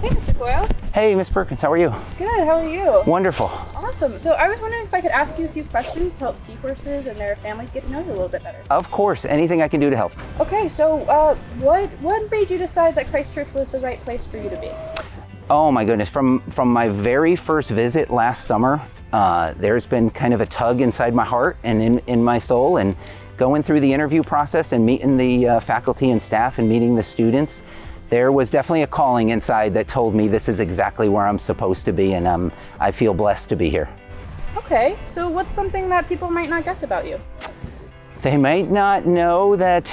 Hey, Mr. Coyle. Hey, Miss Perkins, how are you? Good, how are you? Wonderful. Awesome. So I was wondering if I could ask you a few questions to help seahorses and their families get to know you a little bit better. Of course, anything I can do to help. Okay, so what made you decide that Christchurch was the right place for you to be? Oh my goodness, from my very first visit last summer, there's been kind of a tug inside my heart and in my soul, and going through the interview process and meeting the faculty and staff and meeting the students, there was definitely a calling inside that told me this is exactly where I'm supposed to be, and I feel blessed to be here. Okay, so what's something that people might not guess about you? They might not know that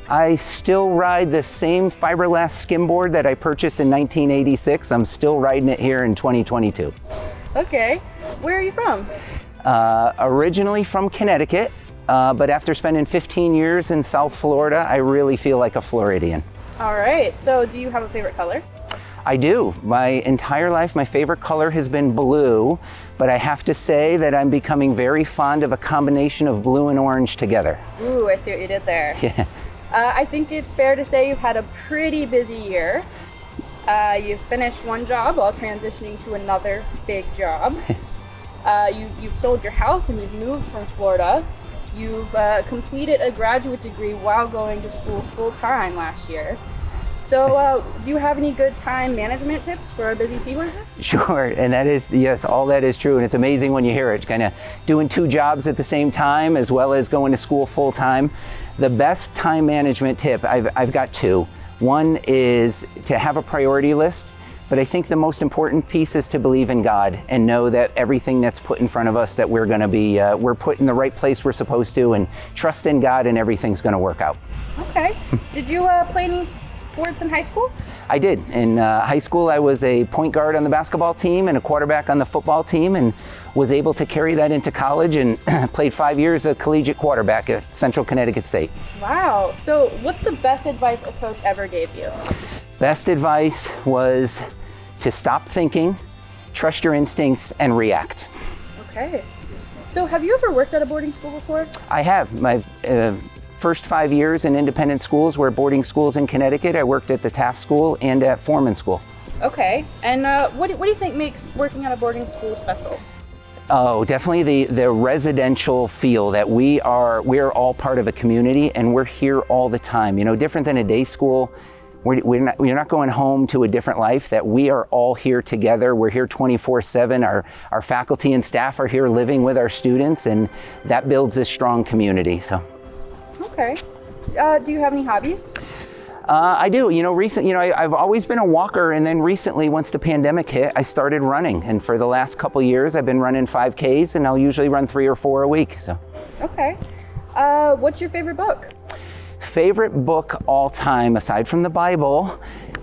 I still ride the same fiberglass skimboard that I purchased in 1986. I'm still riding it here in 2022. Okay, where are you from? Originally from Connecticut, but after spending 15 years in South Florida, I really feel like a Floridian. All right, so do you have a favorite color? I do. My entire life, my favorite color has been blue, but I have to say that I'm becoming very fond of a combination of blue and orange together. Ooh, I see what you did there. Yeah. I think it's fair to say you've had a pretty busy year. You've finished one job while transitioning to another big job. You've sold your house and you've moved from Florida. You've completed a graduate degree while going to school full-time last year. So do you have any good time management tips for our busy seahorses? Sure, and that is, yes, all that is true, and it's amazing when you hear it, kind of doing two jobs at the same time as well as going to school full-time. The best time management tip, I've got two. One is to have a priority list, but I think the most important piece is to believe in God and know that everything that's put in front of us, that we're going to be, we're put in the right place we're supposed to, and trust in God and everything's going to work out. Okay. Did you play any sports in high school? I did. In high school, I was a point guard on the basketball team and a quarterback on the football team, and was able to carry that into college and played 5 years of collegiate quarterback at Central Connecticut State. Wow. So what's the best advice a coach ever gave you? Best advice was to stop thinking, trust your instincts, and react. Okay. So have you ever worked at a boarding school before? I have. My first 5 years in independent schools were boarding schools in Connecticut. I worked at the Taft School and at Foreman School. Okay. And what do you think makes working at a boarding school special? Oh, definitely the residential feel that we're all part of a community and we're here all the time. You know, different than a day school. We're not going home to a different life, that we are all here together. We're here 24/7. Our faculty and staff are here living with our students, and that builds this strong community. So. Okay. Do you have any hobbies? I do. I've always been a walker, and then recently, once the pandemic hit, I started running. And for the last couple years, I've been running 5Ks, and I'll usually run 3 or 4 a week. So. Okay. What's your favorite book? Favorite book all time, aside from the Bible,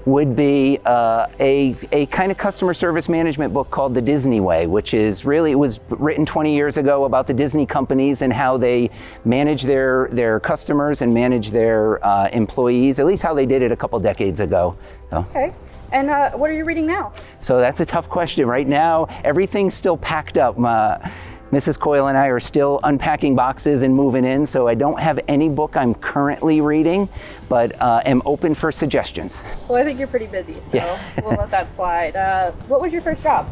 would be a kind of customer service management book called The Disney Way, which is really, it was written 20 years ago about the Disney companies and how they manage their customers and manage their employees, at least how they did it a couple decades ago. So. Okay. And what are you reading now? So that's a tough question. Right now, everything's still packed up. Mrs. Coyle and I are still unpacking boxes and moving in, so I don't have any book I'm currently reading, but am open for suggestions. Well, I think you're pretty busy, so yeah. We'll let that slide. What was your first job?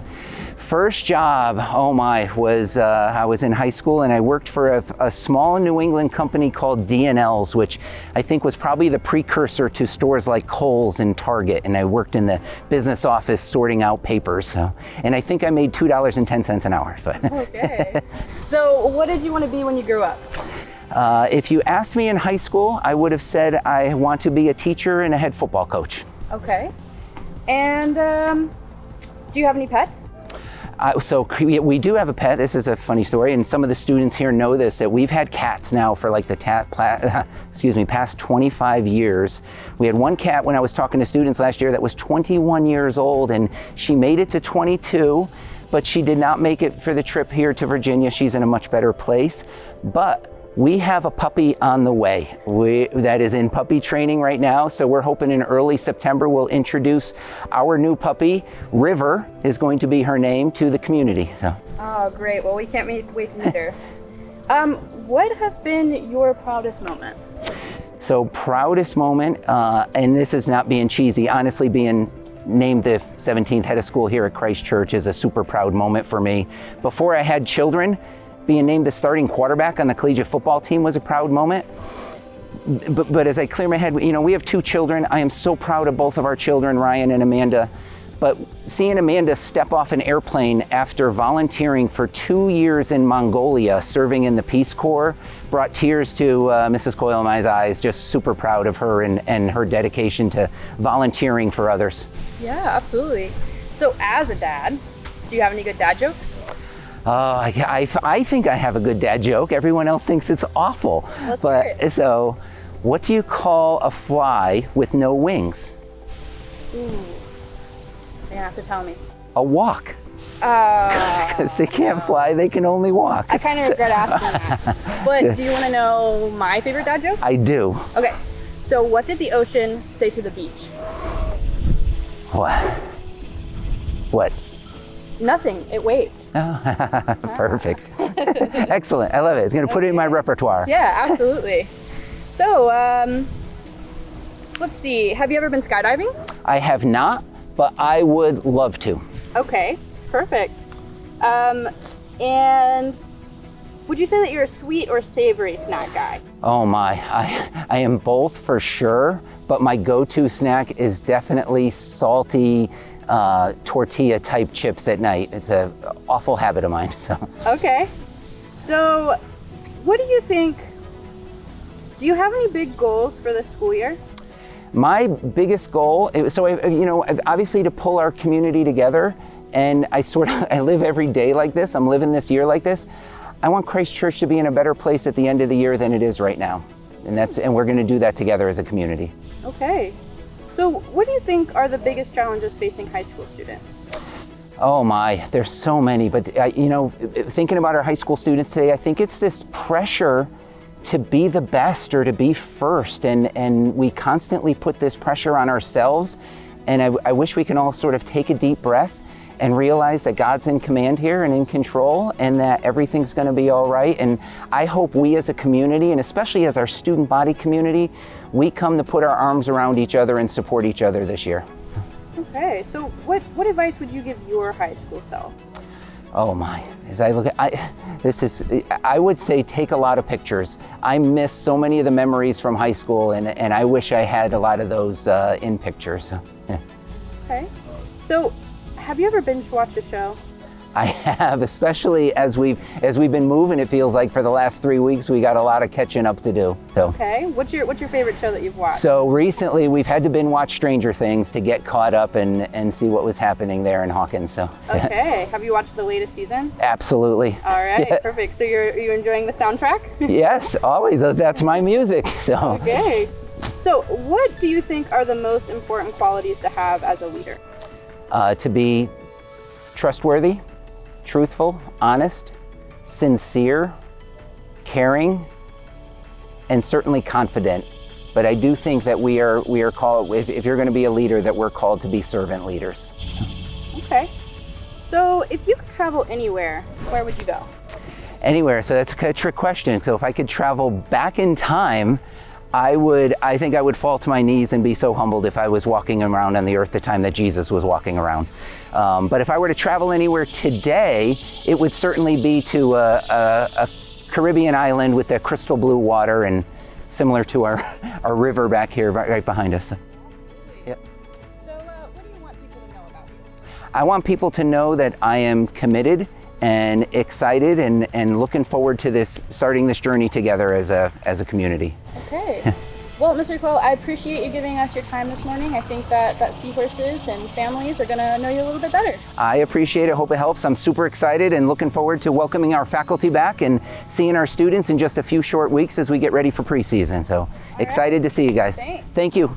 First job, oh my, was I was in high school and I worked for a small New England company called D&L's, which I think was probably the precursor to stores like Cole's and Target, and I worked in the business office sorting out papers. So, and I think I made $2.10 an hour. But. Okay. So what did you want to be when you grew up? If you asked me in high school, I would have said I want to be a teacher and a head football coach. Okay. And do you have any pets? So we do have a pet. This is a funny story, and some of the students here know this, that we've had cats now for like the past 25 years. We had one cat when I was talking to students last year that was 21 years old, and she made it to 22, but she did not make it for the trip here to Virginia. She's in a much better place. But we have a puppy on the way that is in puppy training right now. So we're hoping in early September we'll introduce our new puppy. River is going to be her name, to the community. So. Oh, great. Well, we can't wait to meet her. What has been your proudest moment? So proudest moment, and this is not being cheesy, honestly being named the 17th head of school here at Christchurch is a super proud moment for me. Before I had children, being named the starting quarterback on the collegiate football team was a proud moment. But as I clear my head, we have 2 children. I am so proud of both of our children, Ryan and Amanda. But seeing Amanda step off an airplane after volunteering for 2 years in Mongolia, serving in the Peace Corps, brought tears to Mrs. Coyle in my eyes. Just super proud of her and her dedication to volunteering for others. Yeah, absolutely. So as a dad, do you have any good dad jokes? I think I have a good dad joke. Everyone else thinks it's awful. Let's hear it. So, what do you call a fly with no wings? Ooh. You're gonna have to tell me. A walk. Because they can't fly, they can only walk. I kind of regret asking that. But do you want to know my favorite dad joke? I do. Okay. So what did the ocean say to the beach? What? Nothing. It waved. Oh, perfect. Excellent. I love it. It's going to put it in my repertoire. Yeah, absolutely. So, let's see. Have you ever been skydiving? I have not, but I would love to. Okay, perfect. And would you say that you're a sweet or savory snack guy? Oh my, I am both for sure, but my go-to snack is definitely salty tortilla type chips at night. It's an awful habit of mine. So. Okay. So what do you think, do you have any big goals for the school year? My biggest goal, obviously to pull our community together, and I live every day like this. I'm living this year like this. I want Christchurch to be in a better place at the end of the year than it is right now. And we're going to do that together as a community. Okay. So what do you think are the biggest challenges facing high school students? Oh my, there's so many, but thinking about our high school students today, I think it's this pressure to be the best or to be first, and we constantly put this pressure on ourselves, and I wish we can all sort of take a deep breath and realize that God's in command here and in control, and that everything's going to be all right. And I hope we as a community, and especially as our student body community, we come to put our arms around each other and support each other this year. Okay, so what advice would you give your high school self? Oh my, as I look at, I would say take a lot of pictures. I miss so many of the memories from high school, and I wish I had a lot of those in pictures. Yeah. Okay, so have you ever binge watched a show? I have, especially as we've been moving. It feels like for the last 3 weeks we got a lot of catching up to do. So. Okay, what's your favorite show that you've watched? So recently we've had to binge watch Stranger Things to get caught up and see what was happening there in Hawkins. So. Okay, have you watched the latest season? Absolutely. All right, Yeah. Perfect. So are you enjoying the soundtrack? Yes, always. That's my music. So. Okay. So what do you think are the most important qualities to have as a leader? To be trustworthy, truthful, honest, sincere, caring, and certainly confident. But I do think that we are called, if you're going to be a leader, that we're called to be servant leaders. Okay. So if you could travel anywhere, where would you go? Anywhere. So that's a trick question. So if I could travel back in time, I think I would fall to my knees and be so humbled if I was walking around on the earth the time that Jesus was walking around. But if I were to travel anywhere today, it would certainly be to a Caribbean island with the crystal blue water, and similar to our river back here right behind us. Yep. So what do you want people to know about you? I want people to know that I am committed and excited and looking forward to starting this journey together as a community. Okay. Well, Mr. Coyle, I appreciate you giving us your time this morning. I think that seahorses and families are going to know you a little bit better. I appreciate it. Hope it helps. I'm super excited and looking forward to welcoming our faculty back and seeing our students in just a few short weeks as we get ready for preseason. So excited to see you guys. Thanks. Thank you.